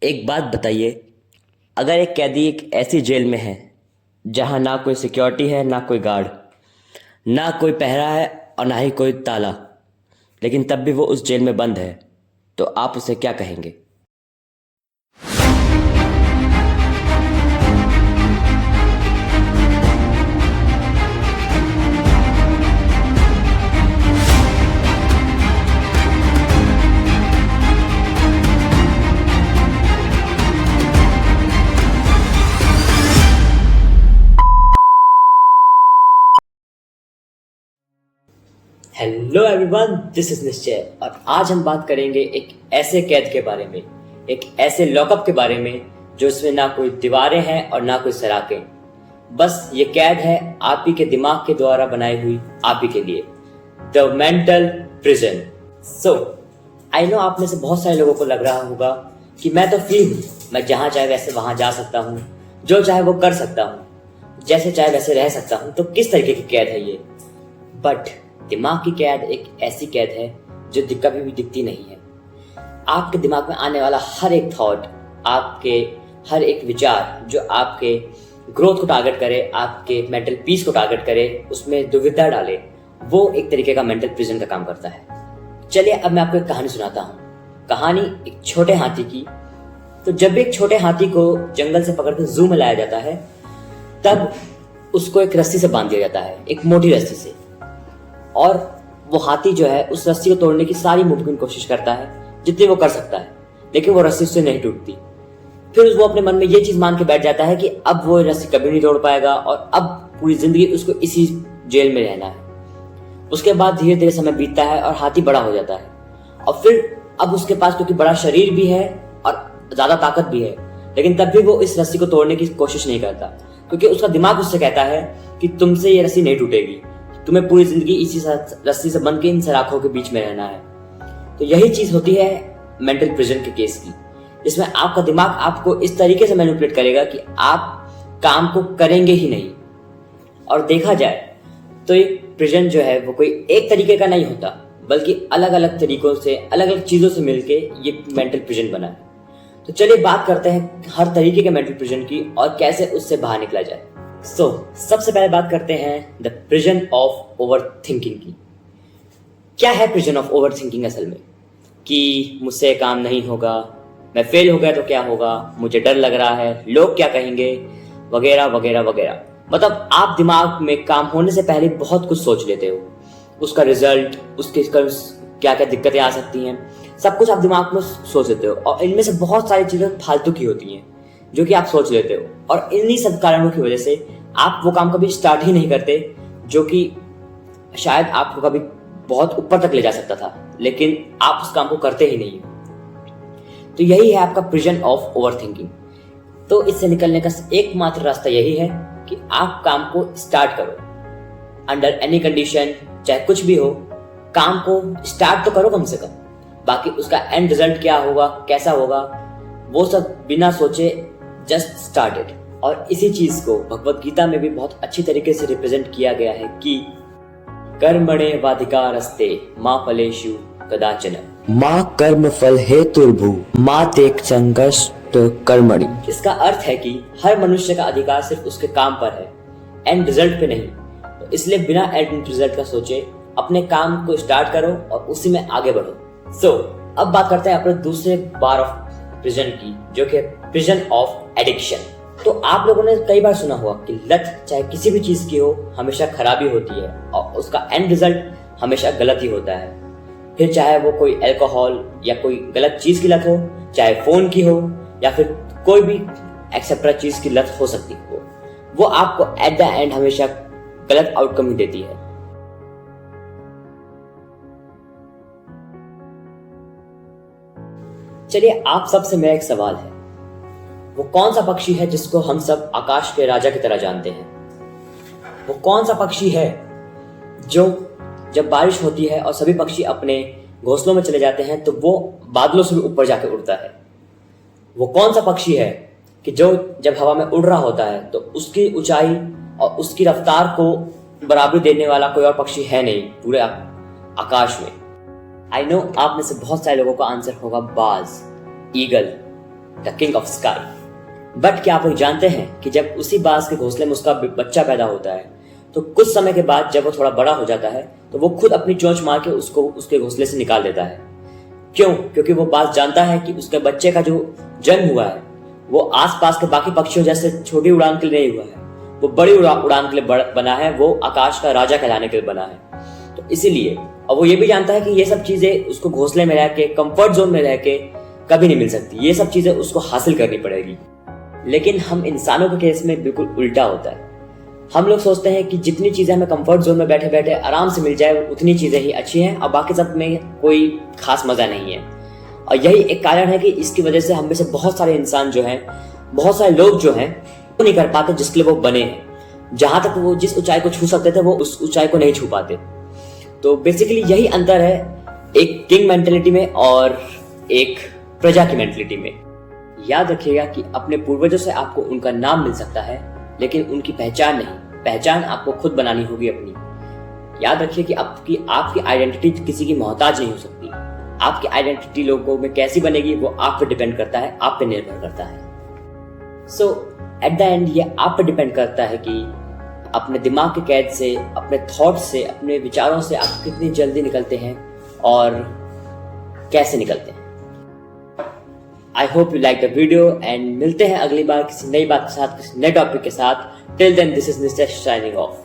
एक बात बताइए, अगर एक कैदी एक ऐसी जेल में है जहां ना कोई सिक्योरिटी है, ना कोई गार्ड, ना कोई पहरा है और ना ही कोई ताला, लेकिन तब भी वो उस जेल में बंद है, तो आप उसे क्या कहेंगे? हेलो एवरीवन, दिस इज निश्चय और आज हम बात करेंगे एक ऐसे कैद के बारे में, एक ऐसे लॉकअप के बारे में जो इसमें ना कोई दीवारें हैं और ना कोई सराखें। बस ये कैद है आप ही के दिमाग के द्वारा बनाई हुई, आप ही के लिए, the mental prison. So I know आप में से बहुत सारे लोगों को लग रहा होगा कि मैं तो फ्री हूँ, मैं जहाँ चाहे वैसे वहां जा सकता हूँ, जो चाहे वो कर सकता हूँ, जैसे चाहे वैसे रह सकता हूँ, तो किस तरीके की कैद है ये? बट दिमाग की कैद एक ऐसी कैद है जो कभी भी दिखती नहीं है। आपके दिमाग में आने वाला हर एक थॉट, आपके हर एक विचार जो आपके ग्रोथ को टारगेट करे, आपके मेंटल पीस को टारगेट करे, उसमें दुविधा डाले, वो एक तरीके का मेंटल प्रिजन का काम करता है। चलिए अब मैं आपको एक कहानी सुनाता हूँ। कहानी एक छोटे हाथी की। तो जब भी एक छोटे हाथी को जंगल से पकड़कर जू में लाया जाता है, तब उसको एक रस्सी से बांध दिया जाता है, एक मोटी रस्सी से। और वो हाथी जो है उस रस्सी को तोड़ने की सारी मुमकिन कोशिश करता है, जितनी वो कर सकता है, लेकिन वो रस्सी उससे नहीं टूटती। फिर वो अपने मन में ये चीज मान के बैठ जाता है कि अब वो रस्सी कभी नहीं तोड़ पाएगा और अब पूरी जिंदगी उसको इसी जेल में रहना है। उसके बाद धीरे धीरे समय बीतता है और हाथी बड़ा हो जाता है और फिर अब उसके पास क्योंकि बड़ा शरीर भी है और ज्यादा ताकत भी है, लेकिन तब भी वो इस रस्सी को तोड़ने की कोशिश नहीं करता, क्योंकि उसका दिमाग उससे कहता है कि तुमसे ये रस्सी नहीं टूटेगी, तुम्हें पूरी जिंदगी इसी रस्सी से बंध के इन सलाखों के बीच में रहना है। तो यही चीज होती है मेंटल प्रिजन के केस की, जिसमें आपका दिमाग आपको इस तरीके से मैनिपुलेट करेगा कि आप काम को करेंगे ही नहीं। और देखा जाए तो ये प्रिजन जो है वो कोई एक तरीके का नहीं होता, बल्कि अलग अलग तरीकों से, अलग अलग चीजों से मिलके ये मेंटल प्रिजन बना है। तो चलिए बात करते हैं हर तरीके के मेंटल प्रिजन की और कैसे उससे बाहर निकला जाए। सबसे पहले बात करते हैं the prison of over thinking की। क्या है प्रिजन ऑफ ओवर थिंकिंग असल में? कि मुझसे काम नहीं होगा, मैं फेल हो गया तो क्या होगा, मुझे डर लग रहा है, लोग क्या कहेंगे, वगैरह वगैरह वगैरह। मतलब आप दिमाग में काम होने से पहले बहुत कुछ सोच लेते हो, उसका रिजल्ट, उसके क्या क्या दिक्कतें आ सकती हैं, सब कुछ आप दिमाग में सोच लेते हो। और इनमें से बहुत सारी चीजें फालतू की होती हैं जो कि आप सोच लेते हो, और इन्हीं सब कारणों की वजह से आप वो काम कभी स्टार्ट ही नहीं करते जो कि शायद आपको कभी बहुत ऊपर तक ले जा सकता था, लेकिन आप उस काम को करते ही नहीं। तो यही है आपका प्रिजन ऑफ ओवर थिंकिंग। तो इससे निकलने का एकमात्र रास्ता यही है कि आप काम को स्टार्ट करो, अंडर एनी कंडीशन, चाहे कुछ भी हो, काम को स्टार्ट तो करो कम से कम। बाकी उसका एंड रिजल्ट क्या होगा, कैसा होगा, वो सब बिना सोचे जस्ट स्टार्टेड। और इसी चीज को भगवत गीता में भी बहुत अच्छी तरीके से रिप्रेजेंट किया गया है कि कर्मणे वाधिकारस्ते मां फलेषु कदाचन मां कर्म फल हेतुर्भु मां तेक संकष्ट कर्मणि। इसका अर्थ है कि हर मनुष्य का अधिकार सिर्फ उसके काम पर है, एंड रिजल्ट पे नहीं। तो इसलिए बिना एंड रिजल्ट का सोचे अपने काम को स्टार्ट करो और उसी में आगे बढ़ो। अब बात करते हैं अपने दूसरे बार ऑफ प्रिजन की, जो कि प्रिजन ऑफ एडिक्शन। तो आप लोगों ने कई बार सुना होगा कि लत चाहे किसी भी चीज की हो, हमेशा खराबी होती है और उसका एंड रिजल्ट हमेशा गलत ही होता है। फिर चाहे वो कोई अल्कोहल या कोई गलत चीज की लत हो, चाहे फोन की हो, या फिर कोई भी एक्सेट्रा चीज की लत हो सकती हो, वो आपको एट द एंड हमेशा गलत आउटकम ही देती है। चलिए आप सबसे मेरा एक सवाल है, वो कौन सा पक्षी है जिसको हम सब आकाश के राजा की तरह जानते हैं? वो कौन सा पक्षी है जो जब बारिश होती है और सभी पक्षी अपने घोंसलों में चले जाते हैं तो वो बादलों से भी ऊपर जाके उड़ता है? वो कौन सा पक्षी है कि जो जब हवा में उड़ रहा होता है तो उसकी ऊंचाई और उसकी रफ्तार को बराबरी देने वाला कोई और पक्षी है नहीं पूरे आकाश में? आई नो आप में से बहुत सारे लोगों का आंसर होगा बाज, eagle. The king of sky. But क्या आप लोग जानते हैं कि जब उसी बाज के घोंसले में उसका बच्चा पैदा होता है तो कुछ समय के बाद जब वो थोड़ा बड़ा हो जाता है तो वो खुद अपनी चोंच मार के उसको उसके घोंसले से निकाल देता है। क्यों? क्योंकि वो बाज जानता है कि उसके बच्चे का जो जन्म हुआ है वो आसपास के बाकी पक्षियों जैसे छोटी उड़ान के लिए नहीं हुआ है, वो बड़ी उड़ान के लिए बना है, वो आकाश का राजा कहलाने के लिए बना है। तो इसीलिए और वो ये भी जानता है कि ये सब चीजें उसको घोंसले में रह के, कंफर्ट जोन में रह के कभी नहीं मिल सकती, ये सब चीजें उसको हासिल करनी पड़ेगी। लेकिन हम इंसानों के केस में बिल्कुल उल्टा होता है। हम लोग सोचते हैं कि जितनी चीजें हमें कंफर्ट जोन में बैठे बैठे आराम से मिल जाए उतनी चीजें ही अच्छी हैं और बाकी सब में कोई खास मजा नहीं है। और यही एक कारण है कि इसकी वजह से हम में से बहुत सारे इंसान जो हैं, बहुत सारे लोग जो हैं वो नहीं कर पाते जिसके लिए वो बने हैं। जहां तक वो जिस ऊंचाई को छू सकते थे वो उस ऊंचाई को नहीं छू पाते। तो बेसिकली यही अंतर है एक किंग मेंटेलिटी में और एक प्रजा की मेंटेलिटी में। याद रखिएगा कि अपने पूर्वजों से आपको उनका नाम मिल सकता है लेकिन उनकी पहचान नहीं। पहचान आपको खुद बनानी होगी अपनी। याद रखिए कि आपकी आइडेंटिटी किसी की मोहताज नहीं हो सकती। आपकी आइडेंटिटी लोगों में कैसी बनेगी वो आप पे डिपेंड करता है, आप पे निर्भर करता है। सो एट द एंड ये आप पे डिपेंड करता है कि अपने दिमाग के कैद से, अपने थॉट्स से, अपने विचारों से आप कितनी जल्दी निकलते हैं और कैसे निकलते हैं। I hope you like the video and मिलते हैं अगली बार किसी नई बात के साथ, किसी नए टॉपिक के साथ। Till then this is Nistesh signing of.